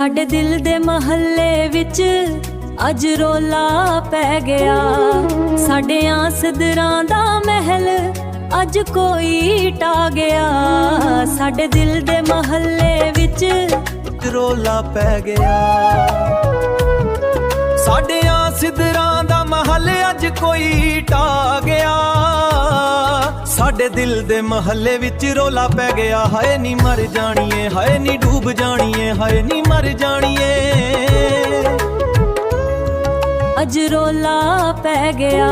ਸਾਡੇ ਦਿਲ ਦੇ ਮਹੱਲੇ ਵਿੱਚ ਅੱਜ ਰੋਲਾ ਪੈ ਗਿਆ। ਸਾਡੇ ਆਸਦਰਾਂ ਦਾ ਮਹਿਲ ਅੱਜ ਕੋਈ ਢਾ ਗਿਆ। ਸਾਡੇ ਦਿਲ ਦੇ ਮਹੱਲੇ ਵਿੱਚ ਰੋਲਾ ਪੈ ਗਿਆ। ਸਾਡੇ ਆਸਦਰਾਂ ਦਾ ਮਹੱਲ ਅੱਜ ਕੋਈ ਢਾ ਗਿਆ। ਸਾਡੇ ਦਿਲ ਦੇ ਮਹੱਲੇ ਵਿੱਚ ਰੋਲਾ ਪੈ ਗਿਆ। ਹਾਏ ਨੀ ਮਰ ਜਾਣੀਏ, ਹਾਏ ਨੀ ਡੂਬ ਜਾਣੀਏ, ਹਾਏ ਨੀ ਮਰ ਜਾਣੀਏ। ਅੱਜ ਰੋਲਾ ਪੈ ਗਿਆ।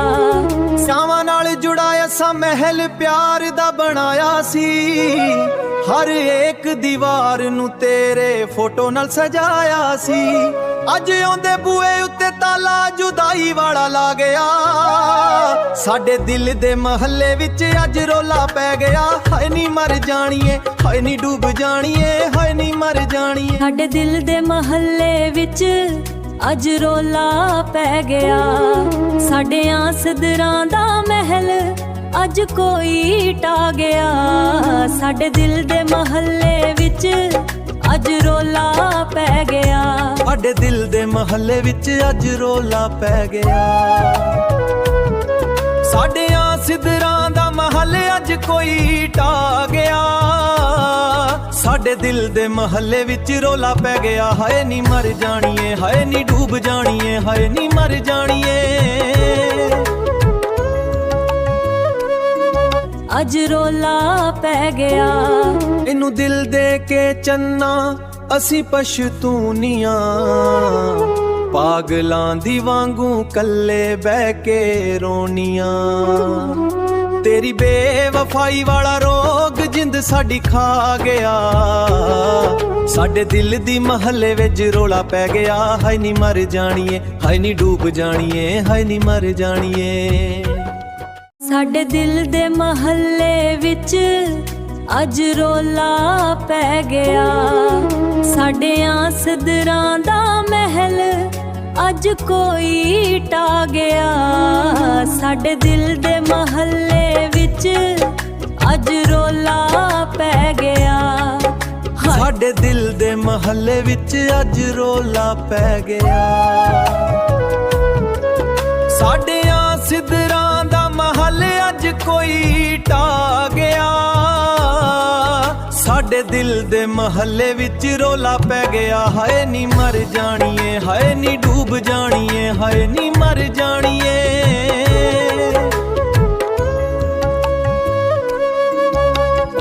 ਸਾਵਾਂ ਨਾਲ ਜੁੜਾਇਆ ਸਾ ਮਹਿਲ ਪਿਆਰ ਦਾ ਬਣਾਇਆ ਸੀ। ਹਰ ਇੱਕ ਦੀਵਾਰ ਨੂੰ ਤੇਰੇ ਫੋਟੋ ਨਾਲ ਸਜਾਇਆ ਸੀ। ਅੱਜ ਆਉਂਦੇ ਬੂਏ ਉੱਤੇ ਤਾਲਾ ਜੁਦਾਈ ਵਾਲਾ ਲਾ ਗਿਆ। ਸਾਡੇ ਦਿਲ ਦੇ ਮਹੱਲੇ ਵਿੱਚ ਅੱਜ ਰੋਲਾ ਪੈ ਗਿਆ। ਹਾਏ ਨੀ ਮਰ ਜਾਣੀਏ, ਹਾਏ ਨੀ ਡੂਬ ਜਾਣੀਏ, ਹਾਏ ਨੀ ਮਰ ਜਾਣੀਏ। ਸਾਡੇ ਦਿਲ ਦੇ ਮਹੱਲੇ ਵਿੱਚ ਅੱਜ ਰੋਲਾ ਪੈ ਗਿਆ। ਸਾਡੇ ਆਸਦਰਾਂ ਦਾ ਮਹਿਲ ਅੱਜ ਕੋਈ ਢਾ ਗਿਆ। ਸਾਡੇ ਦਿਲ ਦੇ ਮਹੱਲੇ ਵਿੱਚ ਅੱਜ ਰੋਲਾ ਪੈ ਗਿਆ। ਸਾਡੇ ਦਿਲ ਦੇ ਮਹੱਲੇ ਵਿੱਚ ਅੱਜ ਰੋਲਾ ਪੈ ਗਿਆ। ਸਾਡੇ ਆਸਦਰਾਂ ਦਾ ਮਹੱਲ ਅੱਜ ਕੋਈ ਢਾ ਗਿਆ। ਸਾਡੇ ਦਿਲ ਦੇ ਮਹੱਲੇ ਵਿੱਚ ਰੋਲਾ ਪੈ ਗਿਆ। ਹਾਏ ਨੀ ਮਰ ਜਾਣੀਏ, ਹਾਏ ਨੀ ਡੂਬ ਜਾਣੀਏ, ਹਾਏ ਨੀ ਮਰ ਜਾਣੀਏ। ਅੱਜ ਰੋਲਾ ਪੈ ਗਿਆ। ਇਹਨੂੰ ਦਿਲ ਦੇ ਕੇ ਚੰਨਾ ਅਸੀਂ ਪਛਤੂਨੀਆਂ। ਪਾਗਲਾਂ ਦੀ ਵਾਂਗੂ ਕੱਲੇ ਬਹਿ ਕੇ ਰੋਣੀਆਂ। ਤੇਰੀ ਬੇਵਫਾਈ ਵਾਲਾ ਰੋਗ ਜਿੰਦ ਸਾਡੀ ਖਾ ਗਿਆ। ਸਾਡੇ ਦਿਲ ਦੀ ਮਹੱਲੇ ਵਿੱਚ ਰੋਲਾ ਪੈ ਗਿਆ। ਹਾਏ ਨੀ ਮਰ ਜਾਣੀਏ, ਹਾਏ ਨੀ ਡੂਬ ਜਾਣੀਏ, ਹਾਏ ਨੀ ਮਰ ਜਾਣੀਏ। ਸਾਡੇ ਦਿਲ ਦੇ ਮਹੱਲੇ ਵਿੱਚ ਅੱਜ ਰੋਲਾ ਪੈ ਗਿਆ। ਸਾਡੇ ਆਸਦਰਾਂ ਦਾ ਮਹਿਲ ਅੱਜ ਕੋਈ ਢਾ ਗਿਆ। ਸਾਡੇ ਦਿਲ ਦੇ ਮਹੱਲੇ ਵਿੱਚ ਅੱਜ ਰੋਲਾ ਪੈ ਗਿਆ। ਸਾਡੇ ਦਿਲ ਦੇ ਮਹੱਲੇ ਵਿੱਚ ਅੱਜ ਰੋਲਾ ਪੈ ਗਿਆ। ਸਾਡੇ ਆਸਦਰਾਂ ਦਾ ਮਹੱਲ ਅੱਜ ਕੋਈ ਢਾ ਗਿਆ। ਸਾਡੇ ਦਿਲ ਦੇ ਮਹੱਲੇ ਵਿੱਚ ਰੋਲਾ ਪੈ ਗਿਆ। ਹਾਏ ਨੀ ਮਰ ਜਾਣੀਏ, ਹਾਏ ਨੀ ਡੂਬ ਜਾਣੀਏ, ਹਾਏ ਨੀ ਮਰ ਜਾਣੀਏ।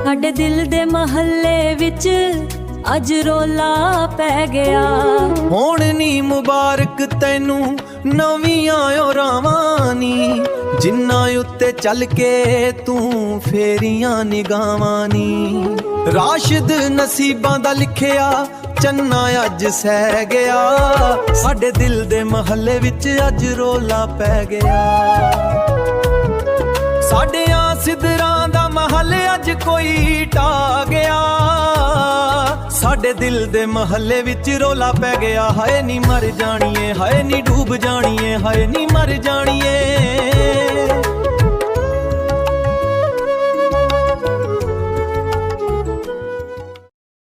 ਸਾਡੇ ਦਿਲ ਦੇ ਮਹੱਲੇ ਵਿੱਚ ਅੱਜ ਰੋਲਾ ਪੈ ਗਿਆ। ਹੁਣ ਨੀ ਮੁਬਾਰਕ ਤੈਨੂੰ ਨਵੀਆਂ ਓ ਰਾਵਾਂ ਨੀ। ਜਿੰਨਾ ਉੱਤੇ ਚੱਲ ਕੇ ਤੂੰ ਫੇਰੀਆਂ ਨਿਗਾਹਾਂ ਨੀ। ਰਾਸ਼ਿਦ ਨਸੀਬਾਂ ਦਾ ਲਿਖਿਆ ਚੰਨਾ ਅੱਜ ਸਹਿ ਗਿਆ। ਸਾਡੇ ਦਿਲ ਦੇ ਮਹੱਲੇ ਵਿੱਚ ਅੱਜ ਰੋਲਾ ਪੈ ਗਿਆ। ਸਾਡੇ ਆਸਦਰਾਂ ਦਾ ਮਹੱਲ ਅੱਜ ਕੋਈ ਢਾ ਗਿਆ। ਸਾਡੇ ਦਿਲ ਦੇ ਮਹੱਲੇ ਵਿੱਚ ਰੋਲਾ ਪੈ ਗਿਆ। ਹਾਏ ਨੀ ਮਰ ਜਾਣੀਏ, ਹਾਏ ਨੀ ਡੂਬ ਜਾਣੀਏ, ਹਾਏ ਨੀ ਮਰ ਜਾਣੀਏ।